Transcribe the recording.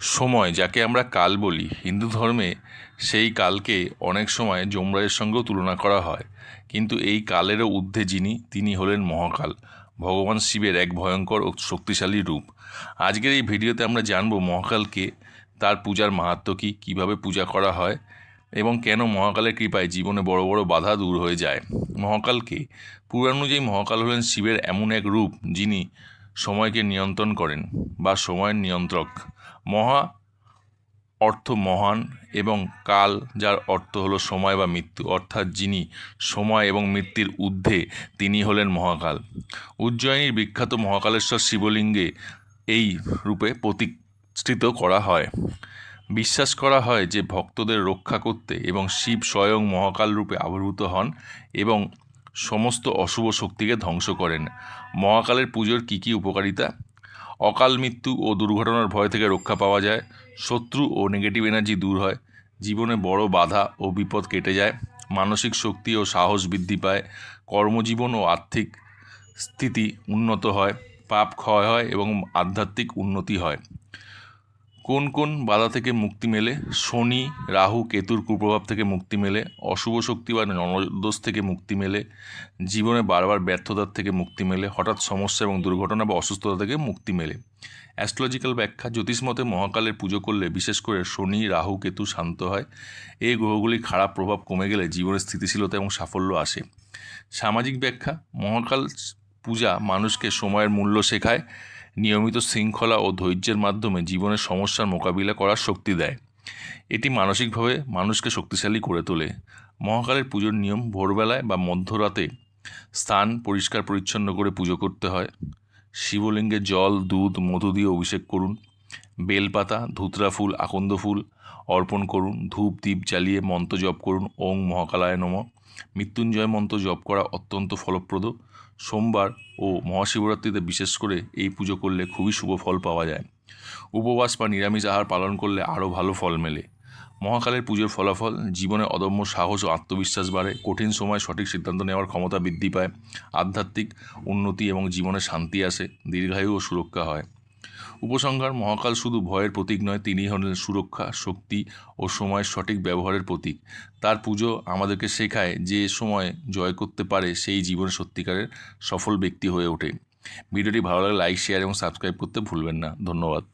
সময়, যাকে আমরা কাল বলি, হিন্দু ধর্মে সেই কালকে অনেক সময় যমরাজের সঙ্গেও তুলনা করা হয়। কিন্তু এই কালেরও ঊর্ধ্বে যিনি, তিনি হলেন মহাকাল, ভগবান শিবের এক ভয়ঙ্কর ও শক্তিশালী রূপ। আজকের এই ভিডিওতে আমরা জানব মহাকালকে, তার পূজার মাহাত্ম্য কী, কীভাবে পূজা করা হয় এবং কেন মহাকালের কৃপায় জীবনে বড় বড় বাধা দূর হয়ে যায়। মহাকালকে, পুরাণ অনুযায়ী মহাকাল হলেন শিবের এমন এক রূপ যিনি সময়কে নিয়ন্ত্রণ করেন বা সময়ের নিয়ন্ত্রক। মহা অর্থ মহান এবং কাল, যার অর্থ হলো সময় বা মৃত্যু, অর্থাৎ যিনি সময় এবং মৃত্যুর ঊর্ধ্বে, তিনি হলেন মহাকাল। উজ্জয়িনীর বিখ্যাত মহাকালেশ্বর শিবলিঙ্গে এই রূপে প্রতিষ্ঠিত করা হয়। বিশ্বাস করা হয় যে ভক্তদের রক্ষা করতে এবং শিব স্বয়ং মহাকাল রূপে আবির্ভূত হন এবং সমস্ত অশুভ শক্তিকে ধ্বংস করেন। মহাকালের পুজোর কী কী উপকারিতা? অকাল মৃত্যু ও দুর্ঘটনার ভয় থেকে রক্ষা পাওয়া যায়, শত্রু ও নেগেটিভ এনার্জি দূর হয়, জীবনে বড় বাধা ও বিপদ কেটে যায়, মানসিক শক্তি ও সাহস বৃদ্ধি পায়, কর্মজীবন ও আর্থিক স্থিতি উন্নত হয়, পাপ ক্ষয় হয় এবং আধ্যাত্মিক উন্নতি হয়। কোন কোন বাধা থেকে মুক্তি মেলে? শনি, রাহু, কেতুর কুপ্রভাব থেকে মুক্তি মেলে, অশুভ শক্তি বা নরদোষ থেকে মুক্তি মেলে, জীবনে বারবার ব্যর্থতার থেকে মুক্তি মেলে, হঠাৎ সমস্যা এবং দুর্ঘটনা বা অসুস্থতা থেকে মুক্তি মেলে। অ্যাস্ট্রোলজিক্যাল ব্যাখ্যা: জ্যোতিষমতে মহাকালের পুজো করলে বিশেষ করে শনি, রাহু, কেতু শান্ত হয়। এই গ্রহগুলির খারাপ প্রভাব কমে গেলে জীবনের স্থিতিশীলতা এবং সাফল্য আসে। সামাজিক ব্যাখ্যা: মহাকাল পূজা মানুষকে সময়ের মূল্য শেখায়, নিয়মিত শৃঙ্খলা ও ধৈর্যের মাধ্যমে জীবনের সমস্যার মোকাবিলা করার শক্তি দেয়। এটি মানসিকভাবে মানুষকে শক্তিশালী করে তোলে। মহাকালের পুজোর নিয়ম: ভোরবেলায় বা মধ্যরাতে স্থান পরিষ্কার পরিচ্ছন্ন করে পুজো করতে হয়। শিবলিঙ্গে জল, দুধ, মধু দিয়ে অভিষেক করুন। বেলপাতা, ধুতরা ফুল, আকন্দ ফুল অর্পণ করুন। ধূপ দ্বীপ জ্বালিয়ে মন্ত্র জপ করুন, ওং মহাকালায় নমঃ। মৃত্যুঞ্জয় মন্ত্র জপ করা অত্যন্ত ফলপ্রদ। সোমবার ও মহাশিবরাত্রিতে বিশেষ করে এই পুজো করলে খুবই শুভ ফল পাওয়া যায়। উপবাস বা নিরামিষ আহার পালন করলে আরও ভালো ফল মেলে। মহাকালের পুজোর ফলাফল: জীবনে অদম্য সাহস ও আত্মবিশ্বাস বাড়ে, কঠিন সময় সঠিক সিদ্ধান্ত নেওয়ার ক্ষমতা বৃদ্ধি পায়, আধ্যাত্মিক উন্নতি এবং জীবনে শান্তি আসে, দীর্ঘায়ু ও সুরক্ষা হয়। উপসংহার: মহাকাল শুধু ভয়ের প্রতীক নয়, তিনি হলেন সুরক্ষা, শক্তি ও সময়ের সঠিক ব্যবহারের প্রতীক। তার পুজো আমাদেরকে শেখায় যে সময় জয় করতে পারে সেই জীবনে সত্যিকারের সফল ব্যক্তি হয়ে ওঠে। ভিডিওটি ভালো লাগলে লাইক, শেয়ার এবং সাবস্ক্রাইব করতে ভুলবেন না। ধন্যবাদ।